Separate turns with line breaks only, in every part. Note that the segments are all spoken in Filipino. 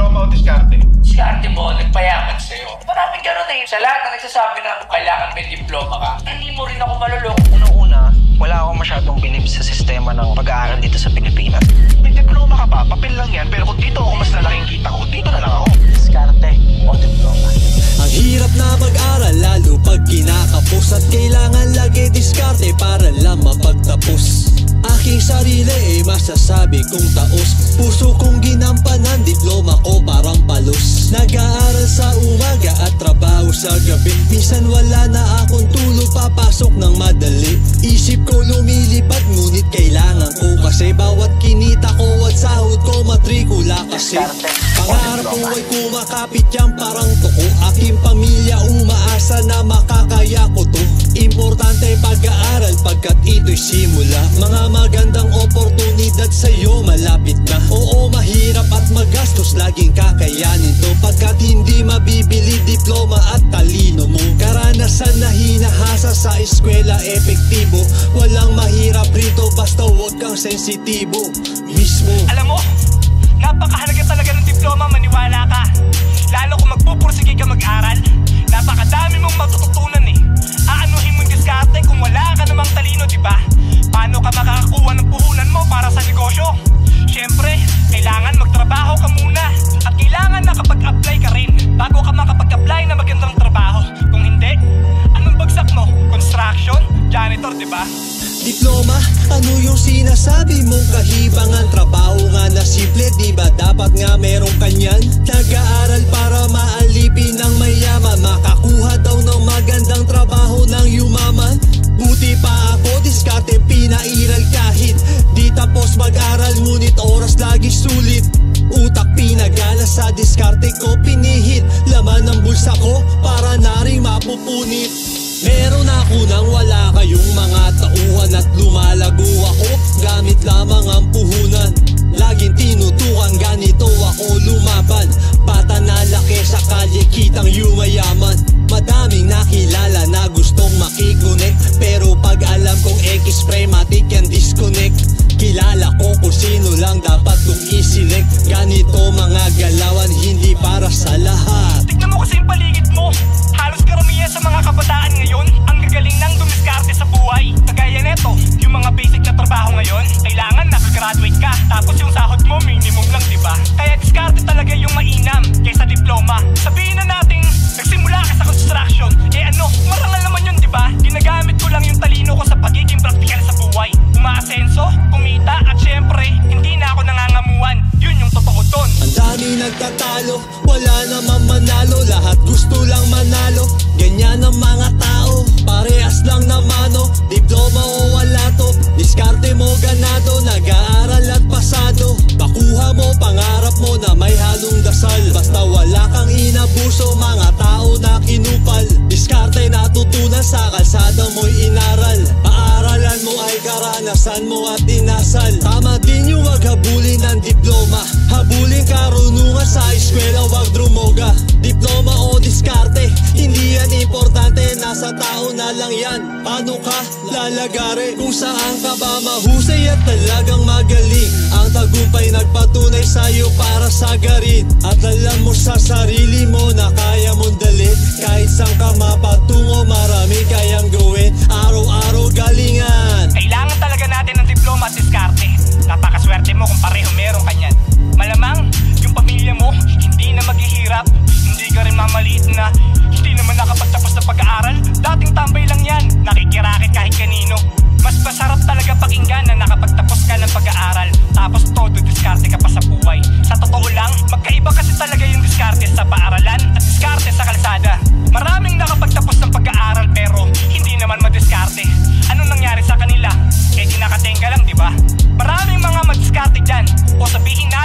diploma o diskarte?
Diskarte mo, nagpayaman sa'yo. Maraming gano'n eh. Sa lahat na nagsasabi na kailangan may diploma ka, hindi mo rin ako maluloko.
Unang-una, wala akong masyadong bilib sa sistema ng pag-aaral dito sa Pilipinas.
May diploma ka pa, papel lang yan, pero kung dito ako mas lalaking kita ko, dito na lang ako.
Diskarte o diploma.
Ang hirap na mag-aral lalo pag kinakapos, at kailangan lagi diskarte para lang mapagtapos. Aking sarili ay masasabi kong taos, puso kong ginampanan, diploma ko parang palos. Nag-aaral sa umaga at trabaho sa gabi, minsan wala na akong tulog, papasok ng madali. Isip ko lumilipad ngunit kailangan ko kasi bawat kinita ko at sahod ko matrikula kasi. Pangarap ko ay kumakapit yan parang tuko, aking pamilya umaasa na makakaya ko to. Importante pag-aaral pagkat ito'y simula, mga magandang oportunidad sa'yo malapit na. Oo, mahirap at magastos, laging kakayanin to pagkat hindi mabibili diploma at talino mo. Karanasan na hinahasa sa eskwela epektibo, walang mahirap rito basta huwag kang sensitibo mismo.
Alam mo, napakahalaga talaga ng diploma, maniwala ka. Lalo kung magpupursige ka mag-aral, napakadami mong matututunan eh. Aanuhin mong diskarte kung wala ka namang talino, diba? Paano ka makakakuha ng puhunan mo para sa negosyo? Siyempre, kailangan magtrabaho ka muna. At kailangan nakapag-apply ka rin bago ka makapag-apply na magandang trabaho. Kung hindi, anong bagsak mo? Construction? Janitor, diba?
Diploma, ano yung sinasabi mong kahibangan? Trabaho nga na simple, diba dapat nga merong kanyan? Nag-aaral para maalipin ng mayaman, makakuha daw ng magandang trabaho ng yumaman. Buti pa ako, diskarte pinairal kahit di tapos mag-aral, ngunit oras lagi sulit. Utak pinagana sa diskarte ko pinihit, laman ng bulsa ko para na rin mapupunit. Meron ako nang wala kayong mga tauhan at lumalago ako gamit lamang ang puhunan. Laging tinutukan ganito ako lumaban, patanalaki sa kalye kitang yumayaman. Madaming nakilala na gustong makikonek, pero pag alam kong X-Spray matik yan disconnect. Kilala ko kung sino lang dapat kong iselect. Ganito mga galawan hindi para sa lahat.
Tignan mo kasi yung paligid mo. Halos karamihan sa mga kabataan ngayon ang gagaling nang dumiskarte sa buhay. Kagaya neto, yung mga basic na trabaho ngayon, kailangan nakagraduate ka, tapos yung sahod mo minimum lang, diba? Kaya diskarte talaga yung mainam kaysa diploma. Sabihin na natin, nagsimula ka sa construction, eh ano, marangal naman yun, diba? Ginagamit ko lang yung talino ko sa pagiging praktikal sa buhay. Umaasenso, kumita, at syempre, hindi na ako nangangamuan. Yun yung totoo doon.
Ang dami nagtatalo, wala naman manalo, lahat gusto lang manalo. Ganyan ang mga tao, parehas lang naman no. Diploma o wala to, diskarte mo ganado, nag-aaral at pasado. Bakuha mo pangarap mo na may halong dasal, basta wala kang inabuso, mga tao na kinupal. Diskarte natutunan sa kalsada mo'y inaral, paaralan mo ay karanasan mo at inasal. Tama din yung wag habulin ng diploma, habulin karunungan sa eskwela, wag drumoga. Diploma o diskarte, hindi yan importante, nasa tao na lang yan. Paano ka lalagare kung saan ka ba mahusay at talagang magaling? Ang tagumpay nagpatunay sa'yo para sagarin, at alam mo sa sarili mo na kaya mong dalhin. Kahit saan ka mapatungo, marami kayang gawin, araw-araw galingan.
Kailangan talaga natin ng diploma at diskarte. Napakaswerte mo kung pareho meron kanyan. Malamang, yung pamilya mo, hindi na maghihirap. Hindi ka rin mamaliit na hindi naman nakapagtapos ng pag-aaral. Dating tambay lang yan, nakikirakit kahit kanino. Mas masarap talaga pakinggan na nakapagtapos ka ng pag-aaral, tapos todo diskarte ka pa sa buhay. Sa totoo lang, magkaiba kasi talaga yung diskarte sa paaralan at diskarte sa kalsada. Maraming nakapagtapos ng pag-aaral pero hindi naman madiskarte. Anong nangyari sa kanila? Eh kinakatenga lang, diba? Maraming mga madiskarte dyan, o sabihin na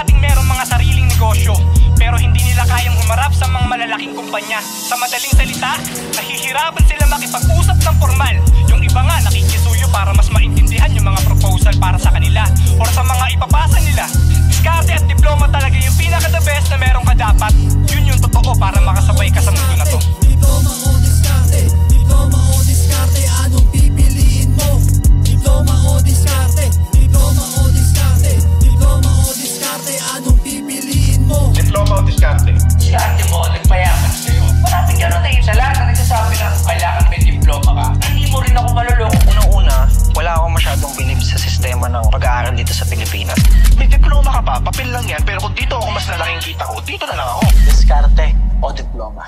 diploma o diskarte?
Diskarte mo, nagpayaman sa'yo. Maraming gano'n eh. Sa lahat na nagsasabi na kailangan may diploma ka, hindi mo rin ako maluloko.
Unang-una, wala akong masyadong bilib sa sistema ng pag-aaral dito sa Pilipinas.
May diploma ka pa, papel lang yan, pero kung dito ako mas nalaking kita ko, dito na lang ako.
Diskarte o diploma?